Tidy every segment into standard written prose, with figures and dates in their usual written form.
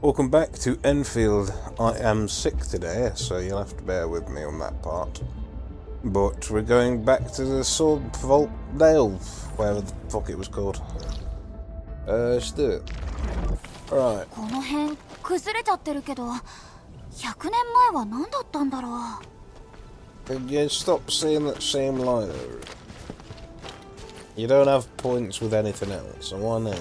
Welcome back to Endfield. I am sick today, so you'll have to bear with me on that part. But we're going back to the Sword Vault Dale, whatever the fuck it was called. Let's do it. Alright. この辺崩れちゃってるけど、100年前は何だったんだろう。Yeah, stop seeing that same line over it. You don't have points with anything else, so why now?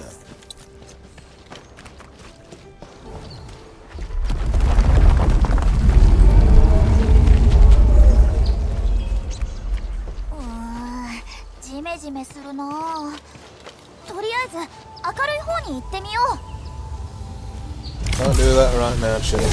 Can't do that right now, Chili.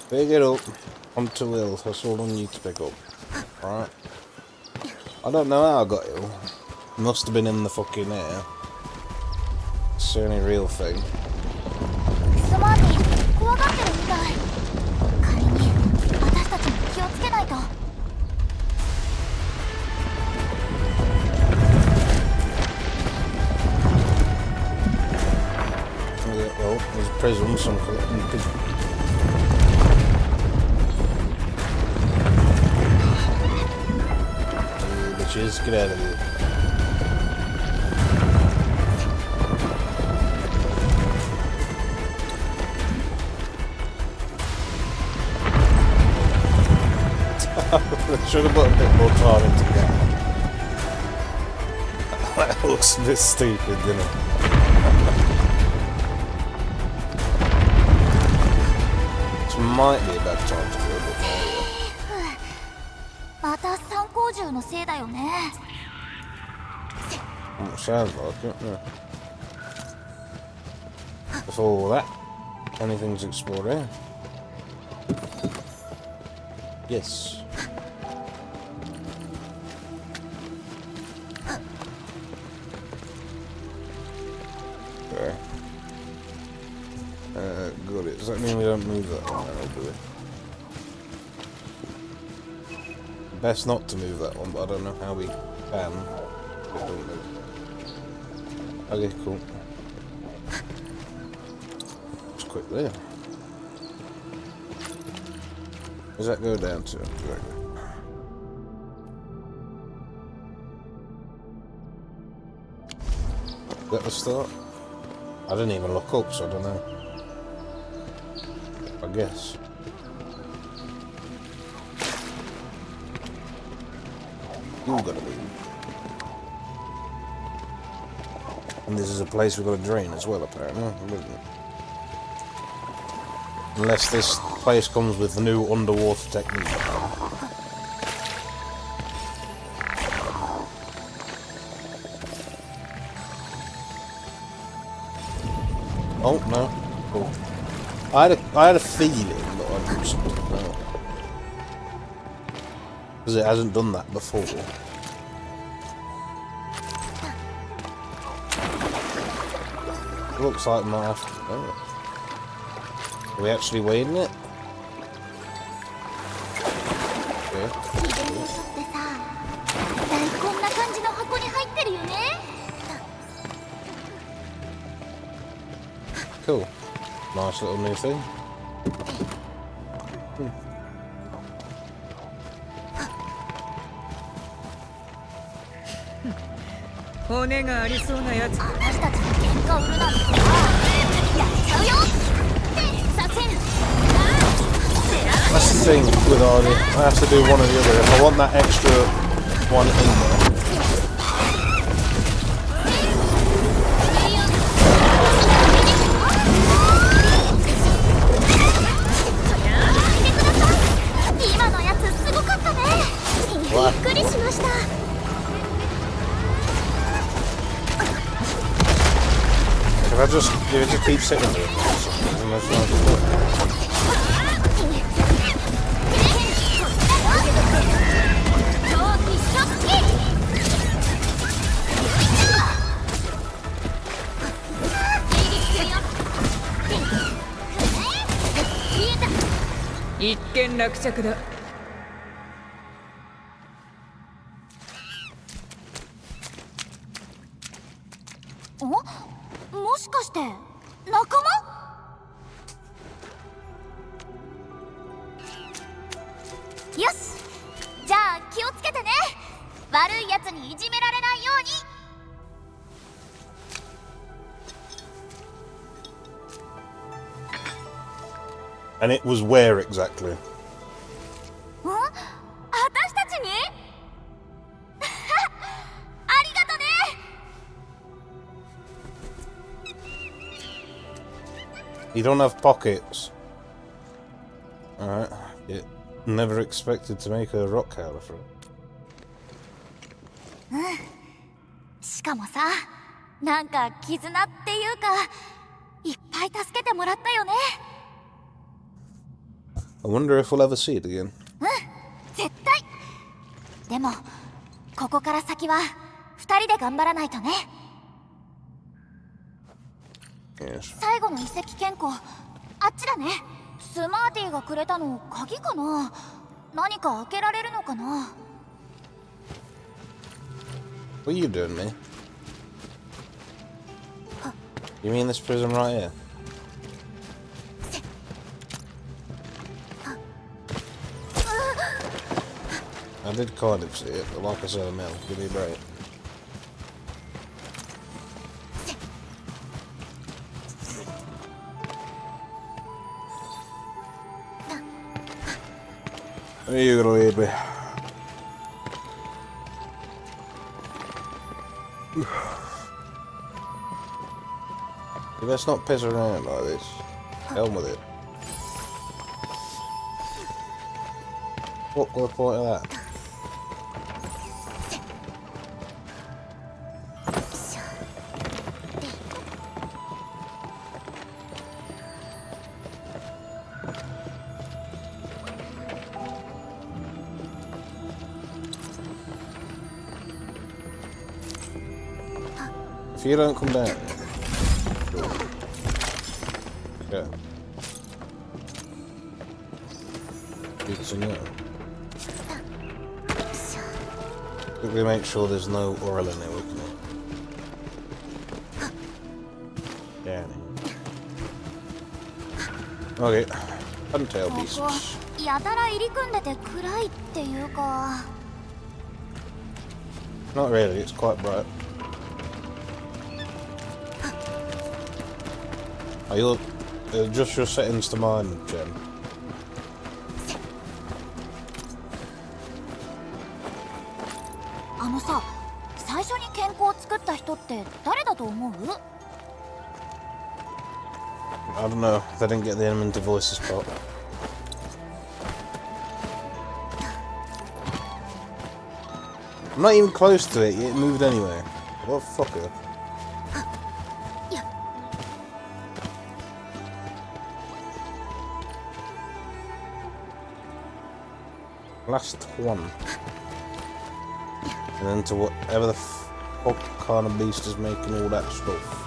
Pick it up. I'm too ill. That's all I need to pick up. Alright. I don't know how I got ill. Must have been in the fucking air. It's the only real thing. Well, there's a prism, so I'm collecting prism. Bitches, get out of here. I should have put a bit more time into that. That looks a bit stupid, doesn't it? This might be a bad time to do a bit more. It sounds like it, yeah. Before that, anything's explored here. Yes. Okay. Got it. Does that mean we don't move that one now, do we? Best not to move that one, but I don't know how we can. Okay, cool. It's quick there. Does that go down to? Exactly. Is that the start? I didn't even look up, so I don't know. I guess. You gotta be. And this is a place we've got to drain as well, apparently. Unless this place comes with the new underwater technique. Oh, no. Cool. I had a feeling, but I just didn't know. Because it hasn't done that before. Looks like we might have to. Oh. Are we actually waiting it? Yeah. Cool. Nice little new thing. 骨がありそうなやつ。私たちに喧嘩売るなんてさ、やっちゃうよ。作戦。 That's the thing with Arnie. I have to do one or the other. If I want that extra one in there. What? If I just keep sitting there, and that's not good.一件落着だ。もしかして仲間？よし、じゃあ気をつけてね。悪いやつにいじめられないように。 And it was where exactly? 私たちに？ありがとね。You don't have pockets. Alright. Yeah. Never expected to make a rock howler for it. しかもさ、なんか絆っていうか、いっぱい助けてもらったよね。 I wonder if we'll ever see it again. 絶対。でもここから先は2人で頑張らないとね。 Yes. 最後の遺跡健康、あっちだね。スマーティーがくれたの鍵かな。何か開けられるのかな。 What are you doing, me? You mean this prison right here? I did kind of see it, but like I said, Mel, give me a break. Where are you gonna lead me? You best not piss around like this. Hell with it. What was the point of that? If you don't come down, yeah. Good to know. Quickly make sure there's no oil in there with me. Down here. Okay. Untail ここ beasts. やたら入り組んでて暗いっていうか。 Not really, it's quite bright. Oh, you'll adjust your settings to mine, Jen. あのさ、最初に健康を作った人って誰だと思う？ I don't know, they didn't get the element of voices part. I'm not even close to it, it moved anyway. What a fucker. Last one. And then to whatever the fuck kind of beast is making all that stuff.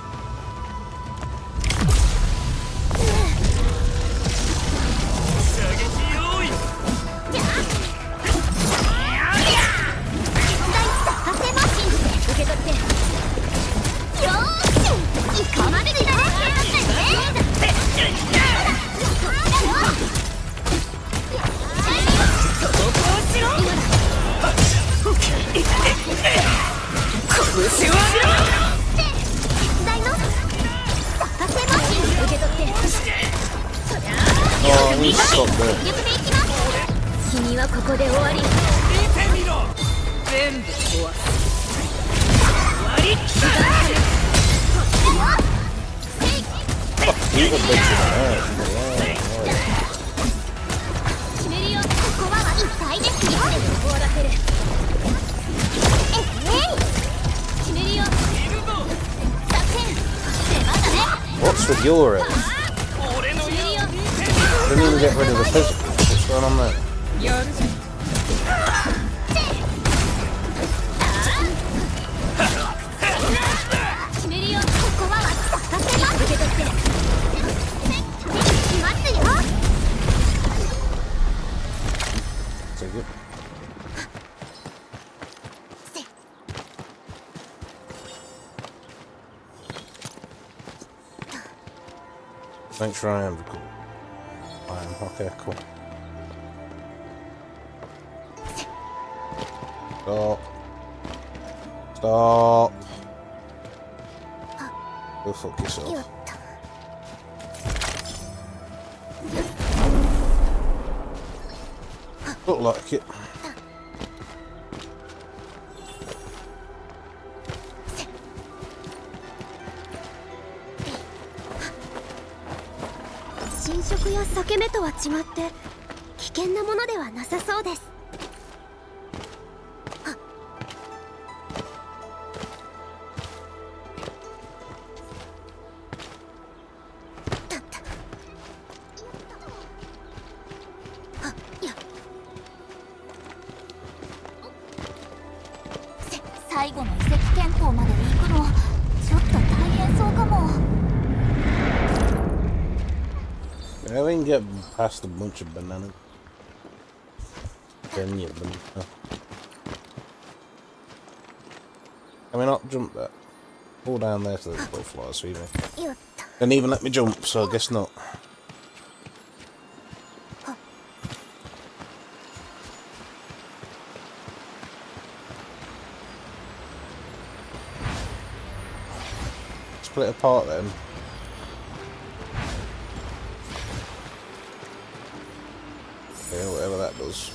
ここで終わり。全部壊す。You got bits in there. Yeah. 決めるよ。ここはいっぱいですよ。終わらせる。決めるよ。作戦出ましたね。 What's with your aim? 決めるよ。 Didn't even get rid of the physical. What's going on there? やるじゃん。決めるよ。ここは任せます。受け取って。きますよ。 Take it. Make sure I am cool. I am. Okay, cool. Stop. Stop. Go fuck yourself. Look like it.侵食や裂け目とは違って危険なものではなさそうです。最後の遺跡憲法まで行くのちょっと大変そうかも。 Yeah, we can get past a bunch of bananas. Then you banana. Can we not jump that? Fall down there to the butterflies, so even. Didn't even let me jump, so I guess not. Split apart then. Yeah, whatever that does.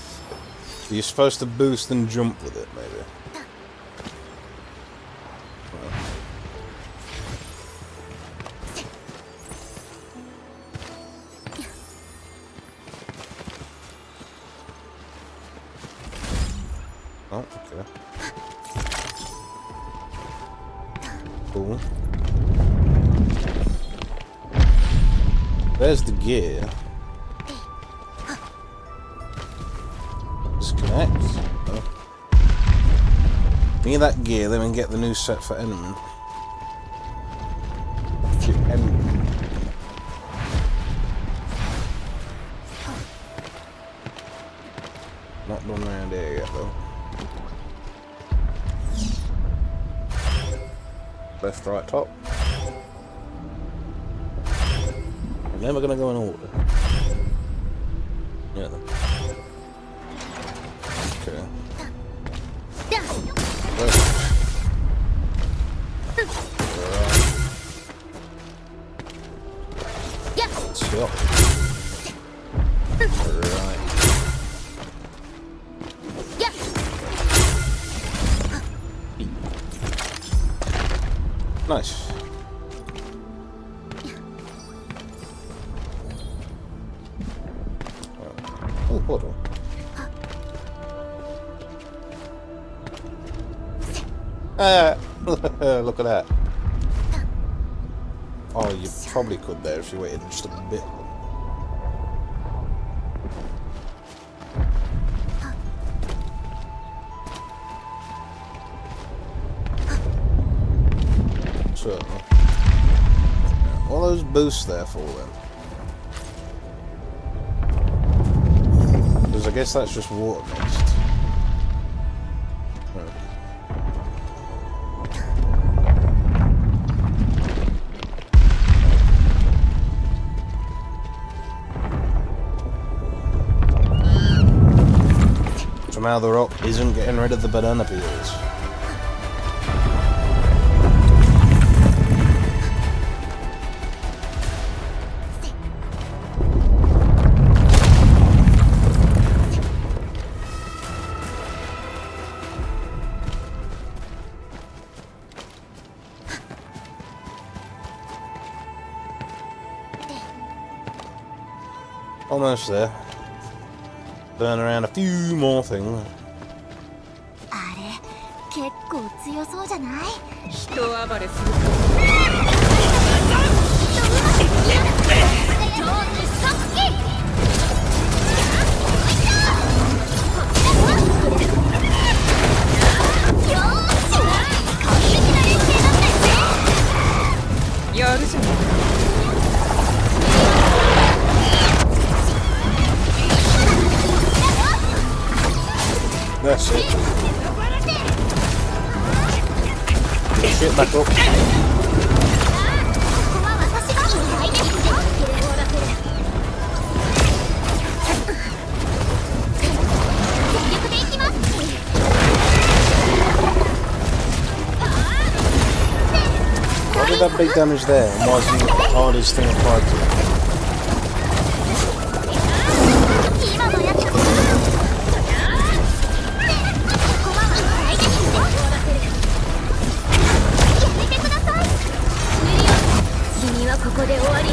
You're supposed to boost and jump with it, maybe. Oh, okay. Cool. There's the gear. Disconnect. Oh. Need that gear, then we can get the new set for Endman. Not done around here yet though. Left, right, top. We're never gonna go in order. Yeah then. Okay. Left. Right. Stop. Right. Nice. Oh, portal. Look at that. Oh, you probably could there if you waited just a bit. So, all those boosts there for then. Because I guess that's just water mixed. Somehow the rock isn't getting rid of the banana peels. Almost there. Burn around a few more things. あれ結構強そうじゃない？人暴れするやるじゃない。That's it. Get back up. 'Why did that big damage there? And why is the hardest thing applied to it? ここで終わり。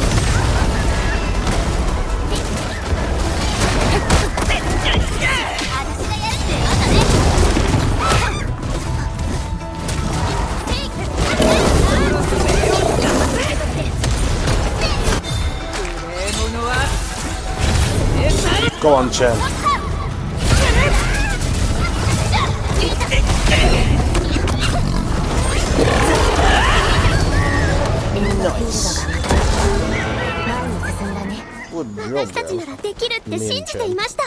Go on, Chen. Nice. Good job, 私たちならできるって信じていました。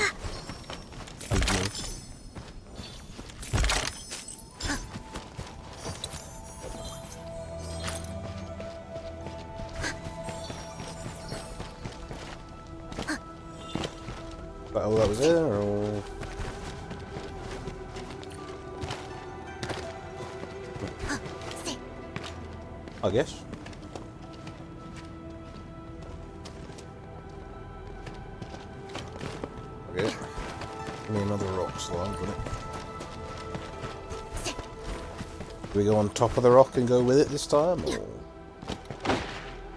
That all that was there, or I guess. Okay. Give me another rock slide, wouldn't it? Do we go on top of the rock and go with it this time, or?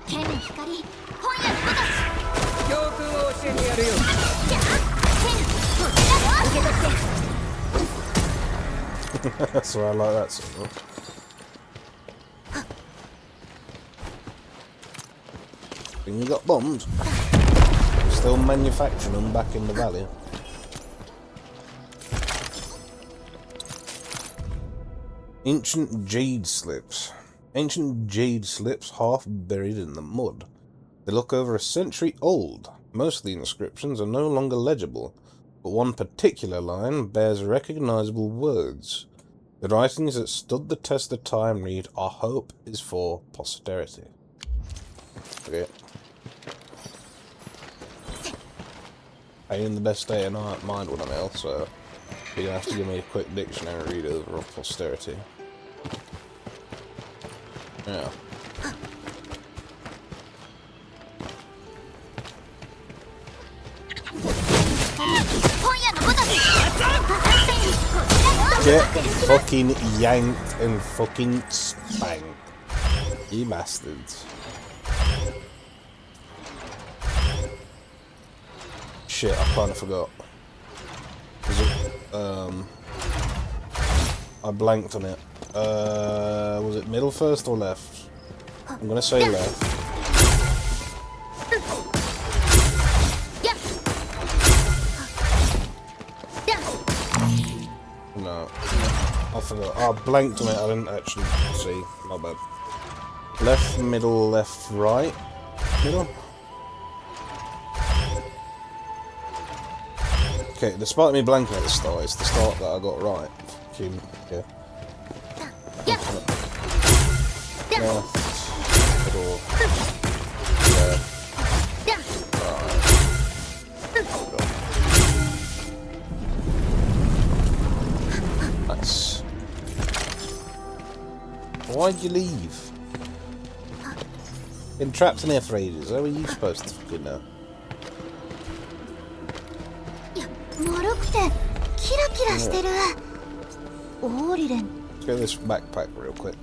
剣の光、本屋のこと。教訓を教えてやるよ。That's why I like that sort of rock. And you got bombs. Still manufacturing them back in the valley. Ancient jade slips. Ancient jade slips half buried in the mud. They look over a century old. Most of the inscriptions are no longer legible, but one particular line bears recognizable words. The writings that stood the test of time read, "Our hope is for posterity." Okay. I ain't in the best state of mind when I'm ill, so you're gonna have to give me a quick dictionary read over of posterity. Yeah. Get fucking yanked and fucking spanked. You bastards. Shit, I kinda forgot. Was it, I blanked on it. Was it middle first or left? I'm gonna say left. No. I forgot. I blanked on it, I didn't actually see. My bad. Left, middle, left, right. Middle? Okay, despite me blanking at the start, it's the start that I got right. Fucking, yeah. Left, middle, left, right. Nice. Why'd you leave? Been trapped in here for ages. How are you supposed to fucking know? 丸くてキラキラしてる。オーリレン。 Let's get this backpack real quick.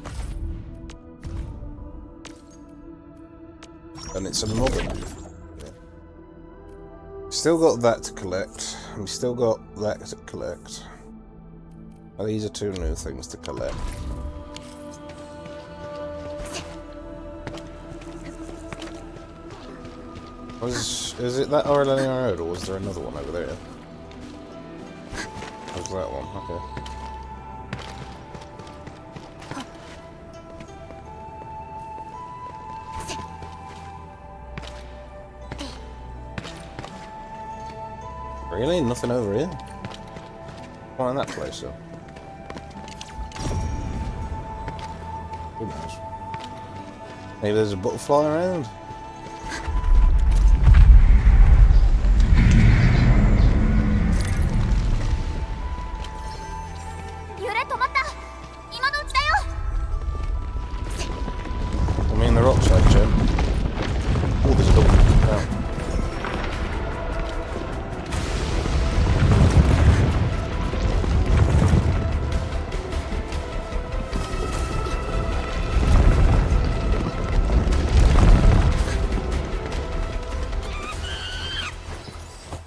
And it's another move. Yeah. Still got that to collect. We still got that to collect. Oh, these are 2 new things to collect. Is it that Aurelian Road, or was there another one over there? Was that one? Okay. Really? Nothing over here? Find that place up. Who knows? Maybe there's a butterfly around? I mean, the rock side, Jim. Oh, there's a double. Oh.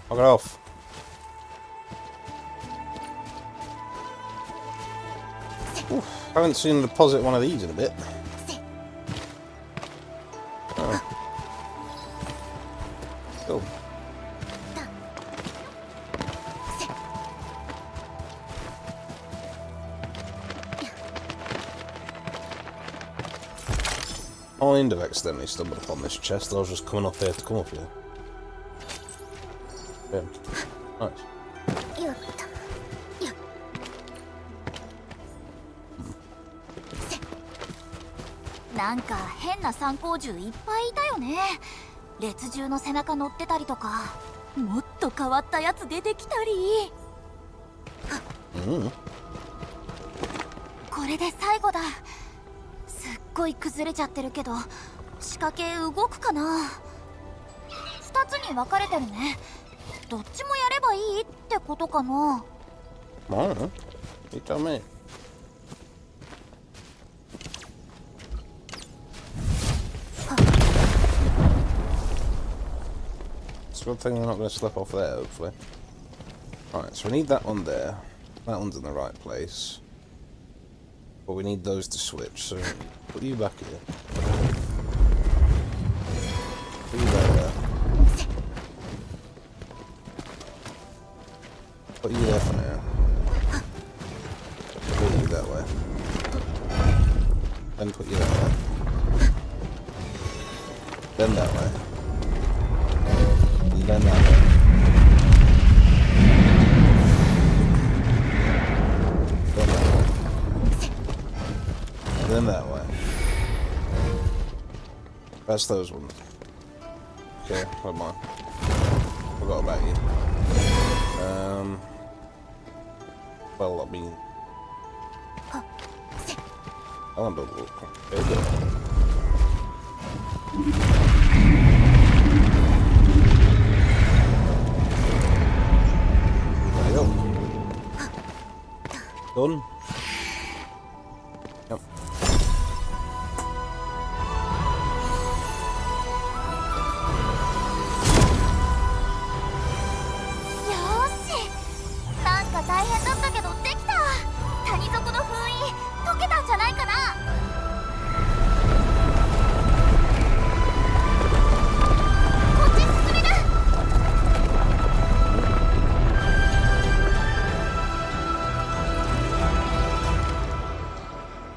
Knock it off. Oof, I haven't seen a deposit one of these in a bit. Oh. Cool. I kind of accidentally stumbled upon this chest. I was just coming up here to come up here. Yeah. Nice. なんか変な参考獣いっぱいいたよね。列獣の背中乗ってたりとか、もっと変わったやつ出てきたり。これで最後だ。すっごい崩れちゃってるけど、仕掛け動くかな。2つに分かれてるね。どっちもやればいいってことかな。I don't know. You tell me. It's a good thing they're not going to slip off there, hopefully. Alright, so we need that one there. That one's in the right place. But we need those to switch, so put you back here. Put you back there. Put you there for now. Put you that way. Then put you that way. Then that way. And then that way. Then that way. Then that way. That's those ones. Okay, never mind. Forgot about you. Well, I mean, I want to look. There you go. There you go. Done. Yep.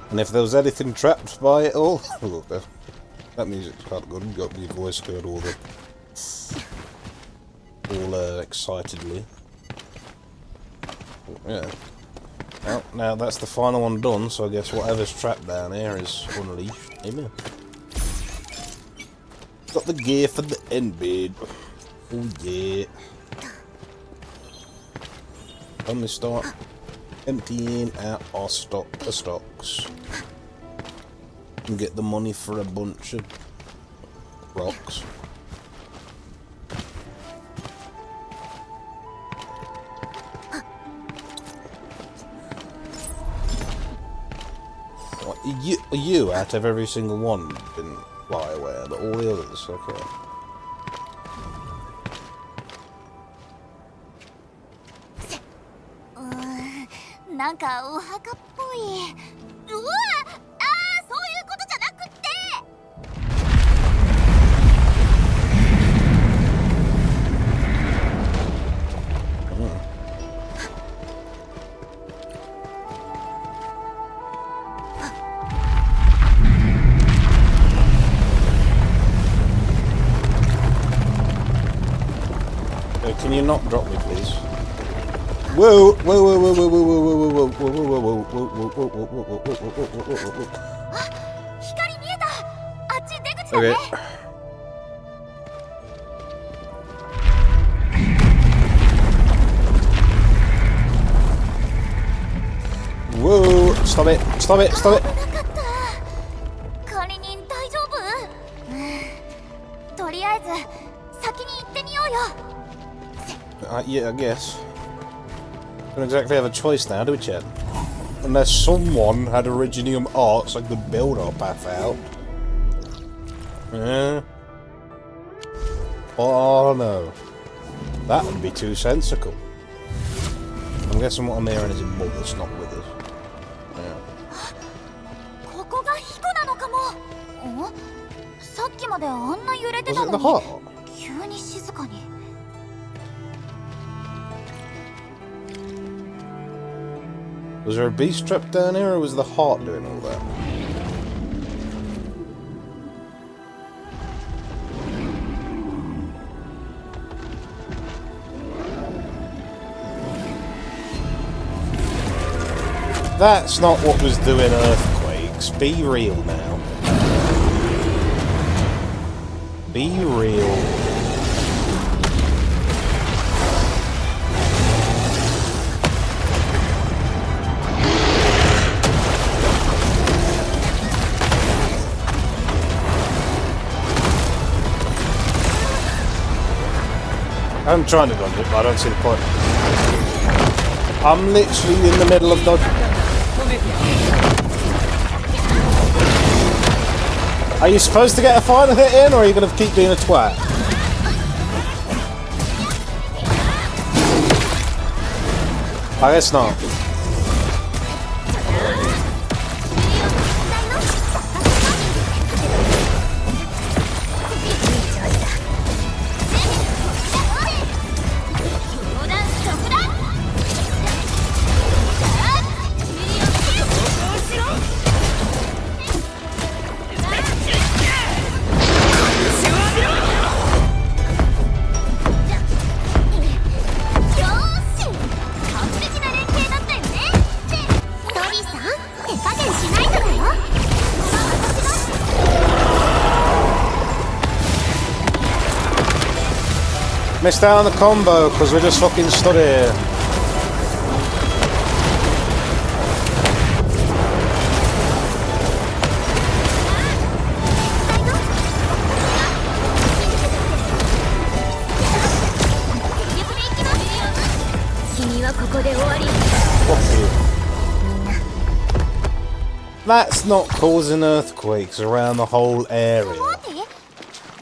And if there was anything trapped by it all, look, that music's quite good. You got your voice heard all excitedly. Yeah. Well, now that's the final one done, so I guess whatever's trapped down here is unleashed. Amen. Got the gear for the end bid. Oh yeah. When we start emptying out our stocks and get the money for a bunch of rocks. What, you out of every single one didn't fly away, but all the others, okay. なんかお墓っぽい。うわあー、そういうことじゃなくって。Can you not drop me, please? Whoa! Whoa! Whoa! Whoa! Whoa! Whoa! Whoa! Whoa! Whoa! Whoa! Whoa! Whoa! あ、光見えた。あっち出口だね。Whoa! Stop it! Stop it! Stop it! 危なかった。管理人大丈夫？とりあえず先に行ってみようよ。Yeah, I guess. Don't exactly have a choice now, do we, Chad? Unless someone had Originium art so I could build our path out. Yeah. Oh no. That would be too sensical. I'm guessing what I'm hearing is a mum that's not with us. Yeah. ここがヒコなのかも。さっきまであんな揺れて Was た it の the に heart? 急に静かに。Was there a beast trap down here, or was the heart doing all that? That's not what was doing earthquakes. Be real now. Be real. I'm trying to dodge it, but I don't see the point. I'm literally in the middle of dodging. Are you supposed to get a final hit in, or are you going to keep being a twat? I guess not. Missed out on the combo because we just fucking stood here. Fuck you. That's not causing earthquakes around the whole area.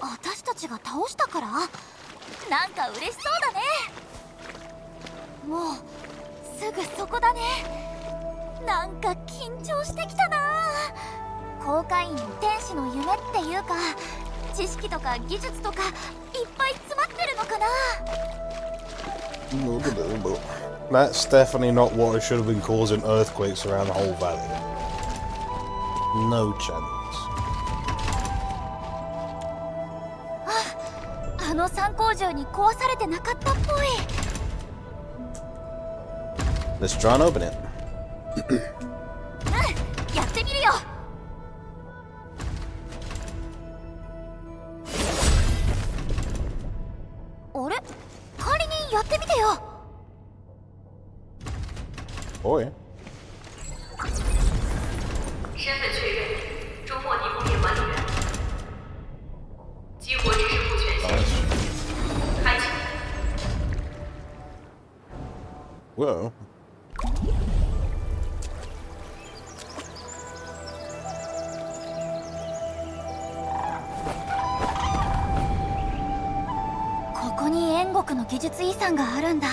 私たちが倒したから？なんか嬉しそうだね。もうすぐそこだね。なんか緊張してきたな。航海員天使の夢っていうか、知識とか技術とかいっぱい詰まってるのかな。That's definitely not what should have been causing earthquakes around the whole valley. No chance. あの参考銃に壊されてなかったっぽい。Let's try and open it. やってみるよ。あれ？管理人やってみてよ。Oh yeah. 身份确认，周末泥工业管理员，激活知识库权限，开启。Whoa.ここに燕国の技術遺産があるんだ。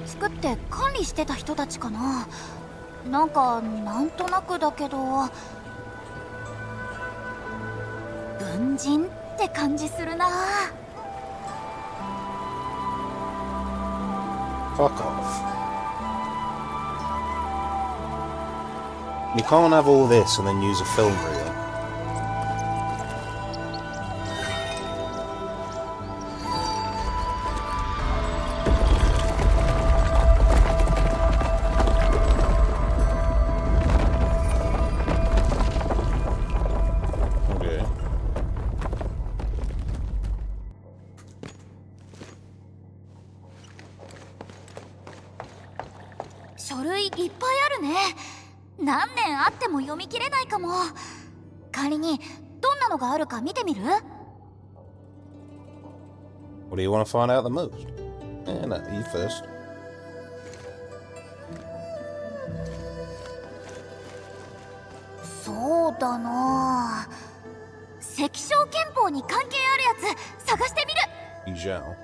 作って管理してた人たちかな。なんかなんとなくだけど文人って感じするな。 Fuck off. You can't have all this and then use a film reel. Okay. 書類いっぱいあるね。何年あっても読み切れないかも。仮にどんなのがあるか見てみる？ What do you want to find out the most? Yeah, no, you first. そうだな。関証憲法に関係あるやつ探してみる。 You shall.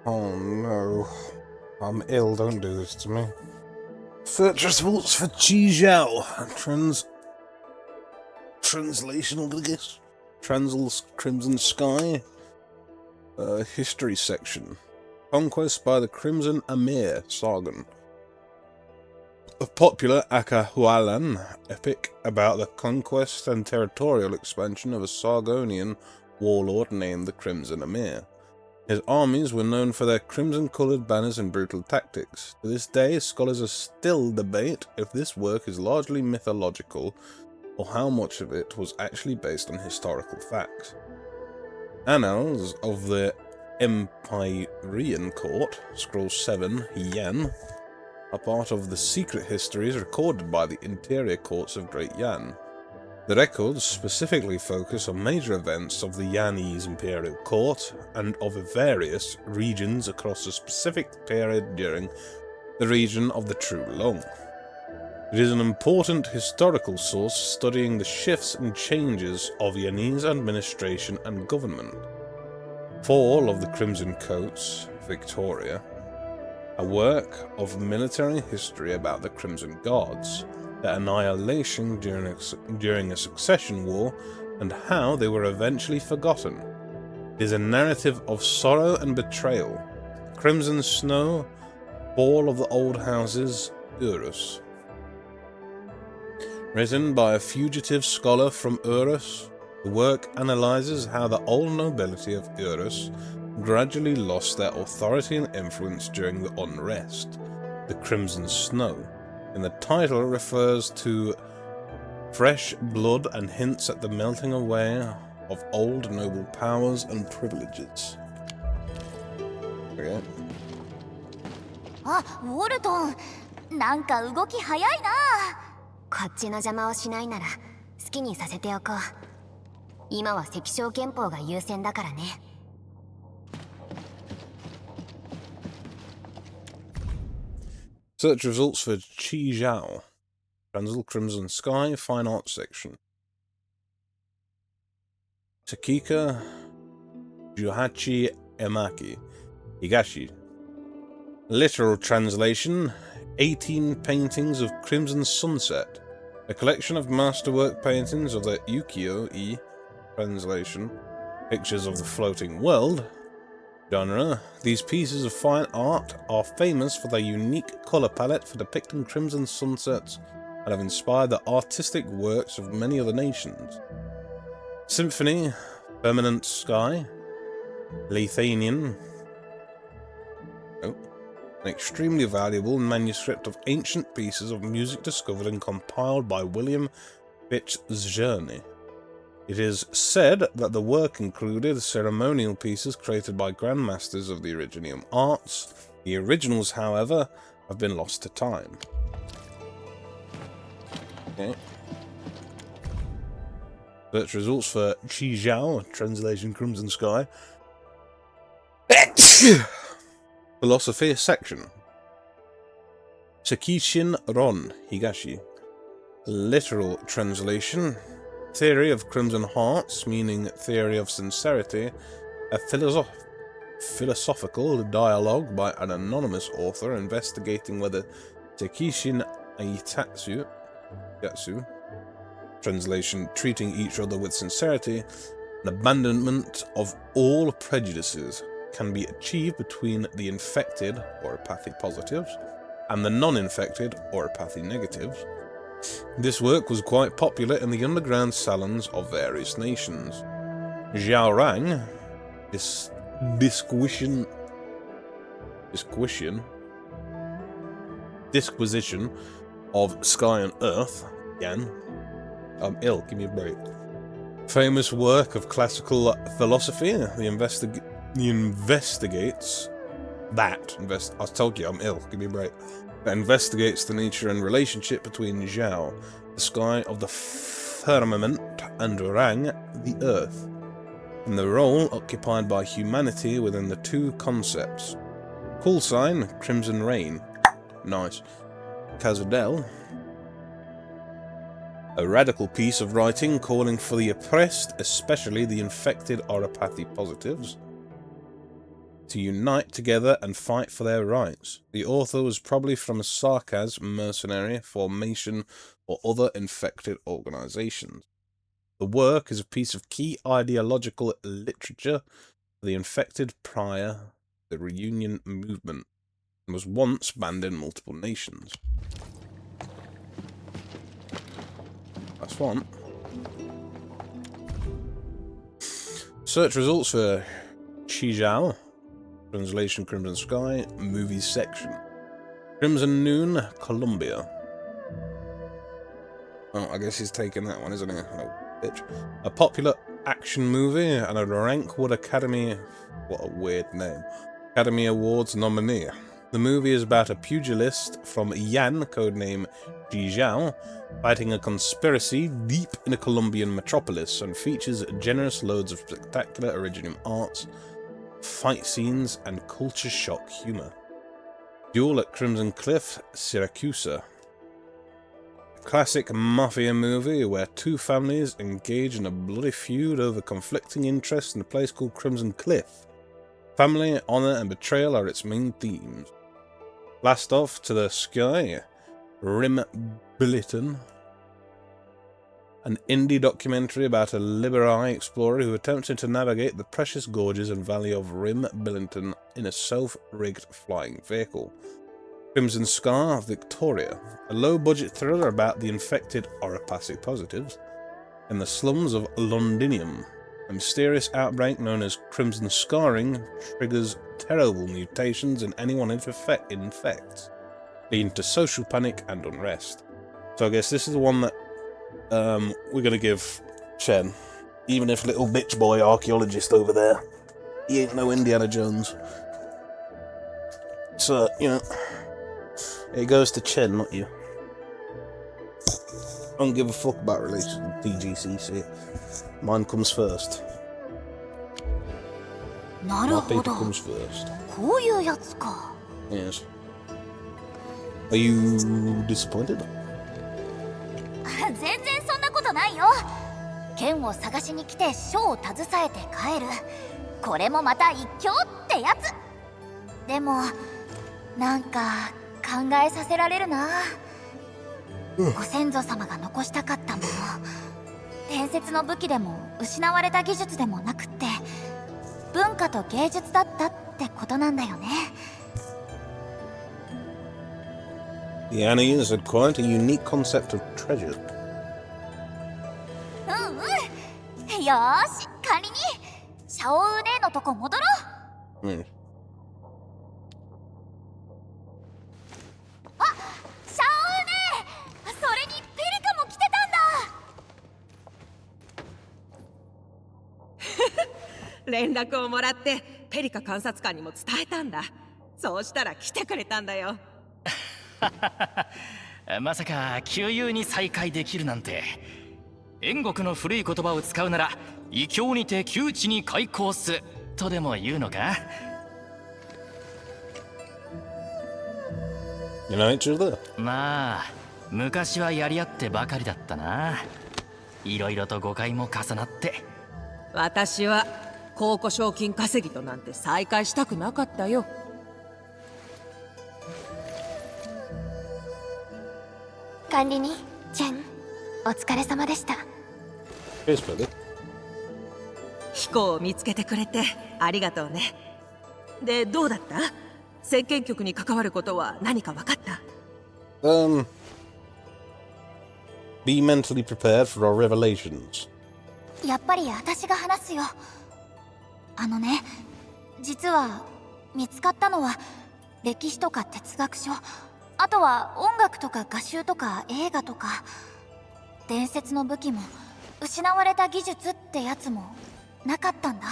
Oh no. I'm ill, don't do this to me. Search results for Qi Zhao. Translation, I guess. Transil's Crimson Sky. History section. Conquest by the Crimson Amir, Sargon. A popular Akahualan epic about the conquest and territorial expansion of a Sargonian warlord named the Crimson Amir. His armies were known for their crimson-coloured banners and brutal tactics. To this day, scholars still debate if this work is largely mythological or how much of it was actually based on historical facts. Annals of the Empyrean Court, Scroll 7, Yan, are part of the secret histories recorded by the interior courts of Great Yan. The records specifically focus on major events of the Yanese imperial court and of various regions across a specific period during the region of the True Long. It is an important historical source studying the shifts and changes of Yanese administration and government. Fall of the Crimson Coats, Victoria, a work of military history about the Crimson Guards, their annihilation during a succession war, and how they were eventually forgotten. It is a narrative of sorrow and betrayal. Crimson Snow, Fall of the Old Houses, Urus. Written by a fugitive scholar from Urus, the work analyzes how the old nobility of Urus gradually lost their authority and influence during the unrest, the Crimson Snow. And the title refers to fresh blood and hints at the melting away of old noble powers and privileges. Okay. あ、ウォルトン、なんか動き早いな。こっちの邪魔をしないなら好きにさせておこう。今は関証憲法が優先だからね。Search results for Qi Zhao. Transil Crimson Sky, Fine Arts section. Takika Juhachi Emaki. Higashi. Literal translation: 18 paintings of Crimson Sunset. A collection of masterwork paintings of the ukiyo-e translation. Pictures of the floating world. Genre. These pieces of fine art are famous for their unique colour palette for depicting crimson sunsets and have inspired the artistic works of many other nations. Symphony, Permanent Sky, Lithuanian. An extremely valuable manuscript of ancient pieces of music discovered and compiled by William Fitzgerald. It is said that the work included ceremonial pieces created by grandmasters of the Originium arts. The originals, however, have been lost to time. Okay. Search results for Qi Zhao, translation Crimson Sky. Philosophy section. Sekishin Ron, Higashi. Literal translation. theory of Crimson Hearts, meaning theory of sincerity, a philosophical dialogue by an anonymous author investigating whether Tekishin Aitatsu, translation, treating each other with sincerity, an abandonment of all prejudices, can be achieved between the infected, or apathy positives, and the non-infected, or apathy negatives. This work was quite popular in the underground salons of various nations. Xiaorang, disquisition of Sky and Earth, again, I'm ill, give me a break. Famous work of classical philosophy, I told you I'm ill, give me a break. That investigates the nature and relationship between Zhao, the sky of the firmament, and Rang, the earth, and the role occupied by humanity within the two concepts. Call sign, Crimson Rain. Nice. Kazadel. A radical piece of writing calling for the oppressed, especially the infected or apathy positives, to unite together and fight for their rights. The author was probably from a Sarkaz mercenary formation or other infected organizations. The work is a piece of key ideological literature for the infected prior to the reunion movement, and was once banned in multiple nations. That's one. Search results for Chizhao. Translation Crimson Sky. Movies section. Crimson Noon, Colombia. Oh, I guess he's taking that one, isn't he? Oh, bitch. A popular action movie and a Rankwood Academy... What a weird name. Academy Awards nominee. The movie is about a pugilist from Yan, codename Jizhao, fighting a conspiracy deep in a Colombian metropolis, and features generous loads of spectacular original arts, fight scenes, and culture shock humor. Duel at Crimson Cliff, Syracuse. A classic mafia movie where two families engage in a bloody feud over conflicting interests in a place called Crimson Cliff. Family, honor, and betrayal are its main themes. Blast off to the sky, Rim Billiton. An indie documentary about a Liberai explorer who attempted to navigate the precious gorges and valley of Rim Billington in a self-rigged flying vehicle. Crimson Scar, Victoria, a low-budget thriller about the infected or apathy positives in the slums of Londinium. A mysterious outbreak known as Crimson Scarring triggers terrible mutations in anyone it infects, leading to social panic and unrest. So I guess this is the one that we're going to give Chen, even if little bitch boy archaeologist over there, he ain't no Indiana Jones. So, you know, it goes to Chen, not you. I don't give a fuck about releasing TGCC. Mine comes first. My paper comes first. こういうやつか。 Yes. Are you disappointed? 全然そんなことないよ。剣を探しに来て書を携えて帰る。これもまた一興ってやつ。でもなんか考えさせられるな。ご先祖様が残したかったもの、伝説の武器でも失われた技術でもなくって、文化と芸術だったってことなんだよね。The Annies had quite a unique concept of treasure. うんうん。よーし、仮にシャオウネのとこ戻ろう。Mm. あ、シャオウネ、それにペリカも来てたんだ。連絡をもらってペリカ監察官にも伝えたんだ。そうしたら来てくれたんだよ。まさか旧友に再会できるなんて。燕国の古い言葉を使うなら異教にて窮地に開口すとでも言うのか。 You know each other? まあ昔はやり合ってばかりだったな。いろいろと誤解も重なって。私は考古賞金稼ぎとなんて再会したくなかったよ。管理人ジェン、お疲れ様でした。Cheers, buddy. 飛行を見つけてくれてありがとうね。で、どうだった？先見局に関わることは何か分かった？ Be mentally prepared for our revelations. やっぱり私が話すよ。実は見つかったのは歴史とか哲学書、あとは音楽とか画集とか映画とか、伝説の武器も失われた技術ってやつもなかったんだ。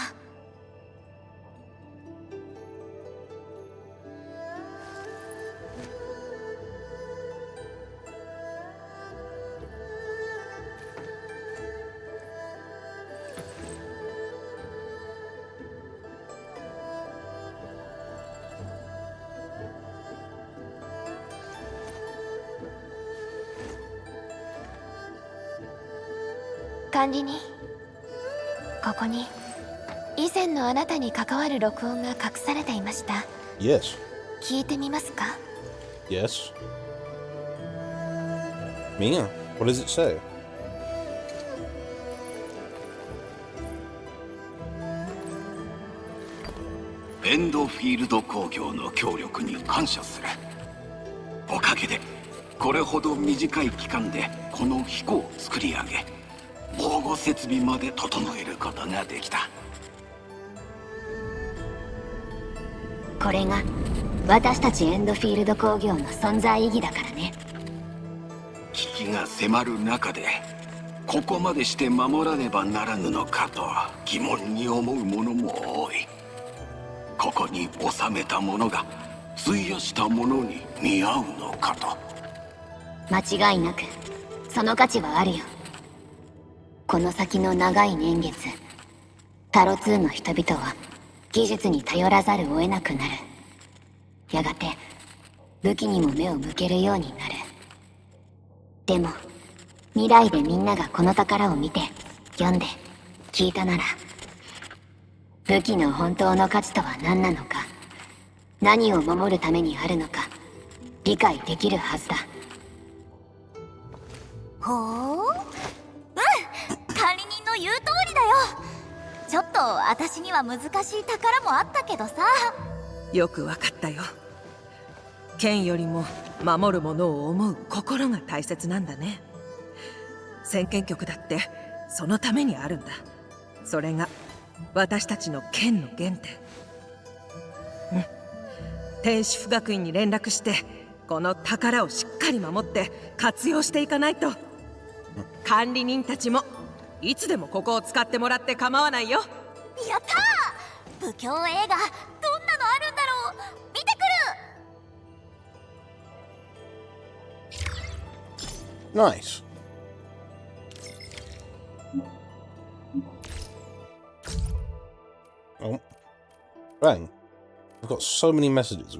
管理人、ここに以前のあなたに関わる録音が隠されていました。 Yes. 聞いてみますか？ Yes. Mia, what does it say? エンドフィールド工業の協力に感謝する。おかげでこれほど短い期間でこの飛行を作り上げ、防護設備まで整えることができた。これが私たちエンドフィールド工業の存在意義だからね。危機が迫る中でここまでして守らねばならぬのかと疑問に思う者も多い。ここに収めたものが費やしたものに見合うのかと。間違いなくその価値はあるよ。この先の長い年月、タロ2の人々は技術に頼らざるを得なくなる。やがて武器にも目を向けるようになる。でも未来でみんながこの宝を見て読んで聞いたなら、武器の本当の価値とは何なのか、何を守るためにあるのか理解できるはずだ。ほう、管理人の言う通りだよ。ちょっと私には難しい宝もあったけどさ。よく分かったよ。剣よりも守るものを思う心が大切なんだね。先見局だってそのためにあるんだ。それが私たちの剣の原点。天使府学院に連絡してこの宝をしっかり守って活用していかないと。管理人たちもいつでもここを使ってもらって構わないよ。やったー！武教映画どんなのあるんだろう。見てくる。 Nice. Oh. Bang. I've got so many messages.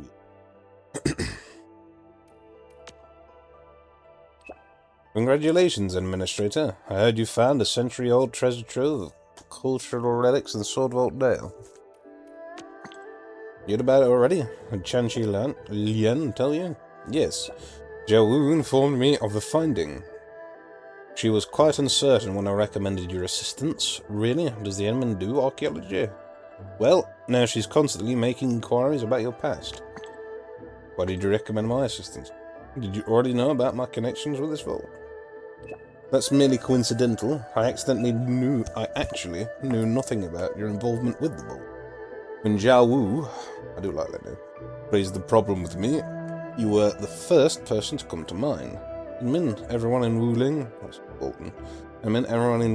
Congratulations, Administrator. I heard you found a century-old treasure trove of cultural relics in Sword Vault Dale. You heard about it already? Did Chanchi Lian tell you? Yes. Zhao Wu informed me of the finding. She was quite uncertain when I recommended your assistance. Really? Does the Enman do archaeology? Well, now she's constantly making inquiries about your past. Why did you recommend my assistance? Did you already know about my connections with this vault? That's merely coincidental. I actually knew nothing about your involvement with the vault. When Zhao Wu, I do like that name, raised the problem with me, you were the first person to come to mind. Everyone in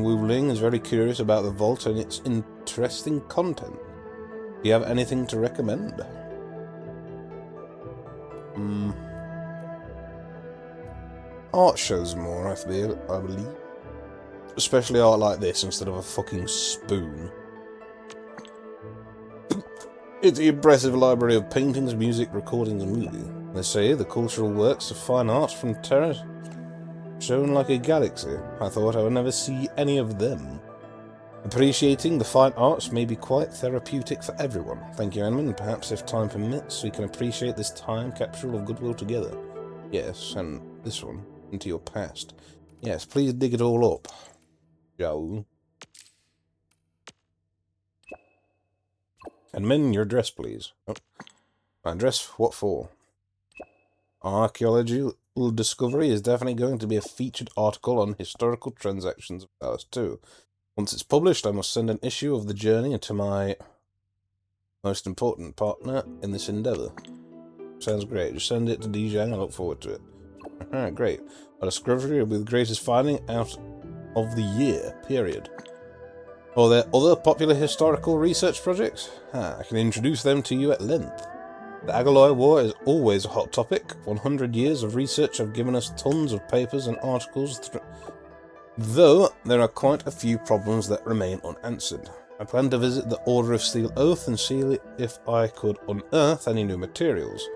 Wuling is very curious about the vault and its interesting content. Do you have anything to recommend? Art shows more, I believe. Especially art like this instead of a fucking spoon. It's the impressive library of paintings, music, recordings and movies. They say the cultural works of fine art from shone like a galaxy. I thought I would never see any of them. Appreciating the fine arts may be quite therapeutic for everyone. Thank you, Edmund. Perhaps if time permits, we can appreciate this time capsule of goodwill together. Yes, and this one, into your past. Yes, please dig it all up, Joe. Edmund, your address, please. Oh. My address? What for? Archaeological discovery is definitely going to be a featured article on historical transactions of ours, too. Once it's published, I must send an issue of the journey to my most important partner in this endeavour. Sounds great. Just send it to DJ and I look forward to it. Alright, great. A discovery will be the greatest finding out of the year, period. Are there other popular historical research projects? I can introduce them to you at length. The Agaloi War is always a hot topic. 100 years of research have given us tons of papers and articles, though there are quite a few problems that remain unanswered. I plan to visit the Order of Steel Oath and see if I could unearth any new materials.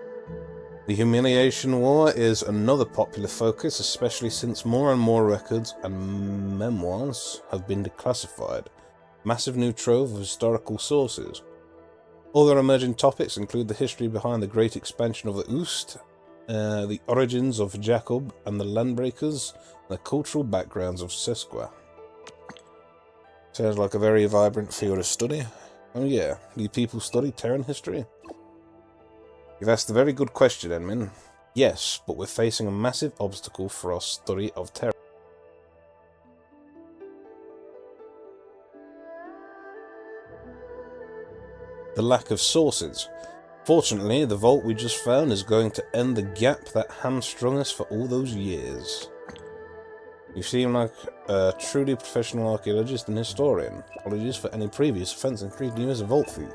The Humiliation War is another popular focus, especially since more and more records and memoirs have been declassified. Massive new trove of historical sources. Other emerging topics include the history behind the great expansion of the Oost, the origins of Jacob and the Landbreakers, and the cultural backgrounds of Sesqua. Sounds like a very vibrant field of study. Oh yeah, do people study Terran history? You've asked a very good question, Edmund. Yes, but we're facing a massive obstacle for our study of Terran. The lack of sources. Fortunately, the vault we just found is going to end the gap that hamstrung us for all those years. You seem like a truly professional archaeologist and historian. Apologies for any previous offence in treating you as a vault thief.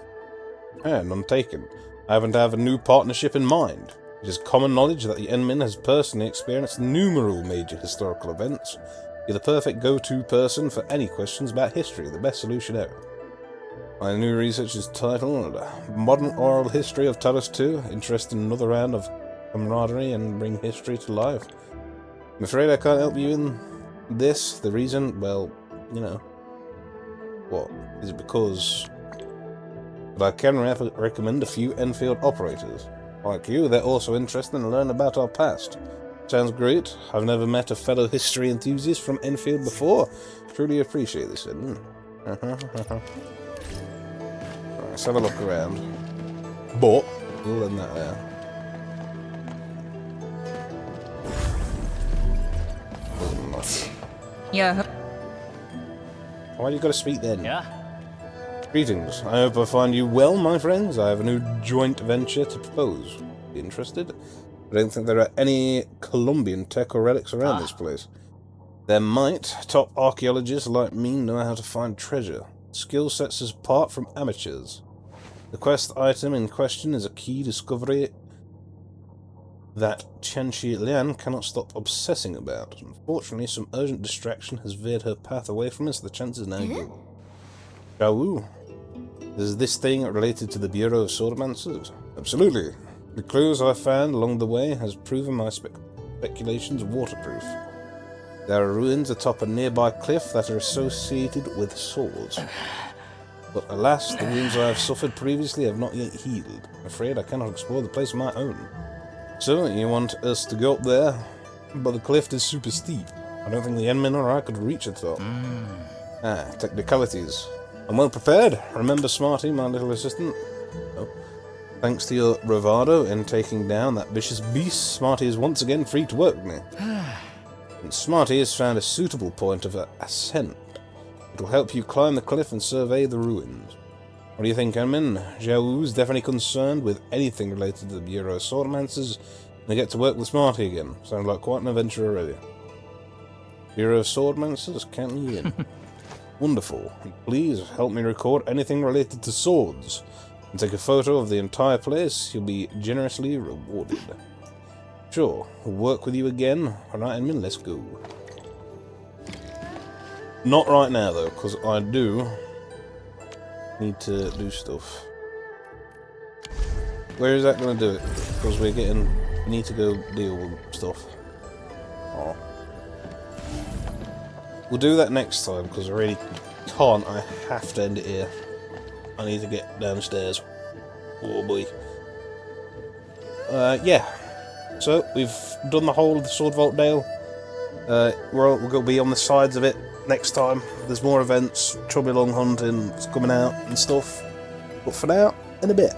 And none taken. I happen to have a new partnership in mind. It is common knowledge that the Endmin has personally experienced numerous major historical events. You're the perfect go-to person for any questions about history, the best solution ever. My new research is titled Modern Oral History of Talos II, interested in another round of camaraderie and bring history to life. I'm afraid I can't help you in this. The reason, well, you know. What? Is it because... But I can recommend a few Enfield operators. Like you, they're also interested in learning about our past. Sounds great. I've never met a fellow history enthusiast from Endfield before. Truly appreciate this, Edmund. Let's have a look around. But we'll end that there. Yeah. Why do you gotta speak then? Yeah? Greetings. I hope I find you well, my friends. I have a new joint venture to propose. Interested? I don't think there are any Colombian tech or relics around this place. There might. Top archaeologists like me know how to find treasure. Skill sets us apart from amateurs. The quest item in question is a key discovery that Qianxi Lian cannot stop obsessing about. Unfortunately, some urgent distraction has veered her path away from us. The chance is now good. Shawu, is this thing related to the Bureau of Swordmancers? Absolutely. The clues I found along the way has proven my speculations waterproof. There are ruins atop a nearby cliff that are associated with swords. But alas, the wounds I have suffered previously have not yet healed. I'm afraid I cannot explore the place on my own. So, you want us to go up there? But the cliff is super steep. I don't think the Endmen or I could reach the top. Technicalities. I'm well prepared. Remember Smarty, my little assistant? Oh. Thanks to your bravado in taking down that vicious beast, Smarty is once again free to work with me. And Smarty has found a suitable point of ascent. It'll help you climb the cliff and survey the ruins. What do you think, Enmin? Jiaowu's definitely concerned with anything related to the Bureau of Swordmancers, and I get to work with Smarty again. Sounds like quite an adventure already. Bureau of Swordmancers, count me in. Wonderful. Please help me record anything related to swords, and take a photo of the entire place. You'll be generously rewarded. Sure, we'll work with you again. Alright, Enmin, let's go. Not right now, though, because I do need to do stuff. Where is that going to do it? Because we need to go deal with stuff. Oh. we'll do that next time, because I really can't. I have to end it here. I need to get downstairs. Oh boy. Yeah. So, we've done the whole of the Sword Vault Dale. We're going to be on the sides of it next time. There's more events, Chubby Long Hunting is coming out and stuff. But for now, in a bit.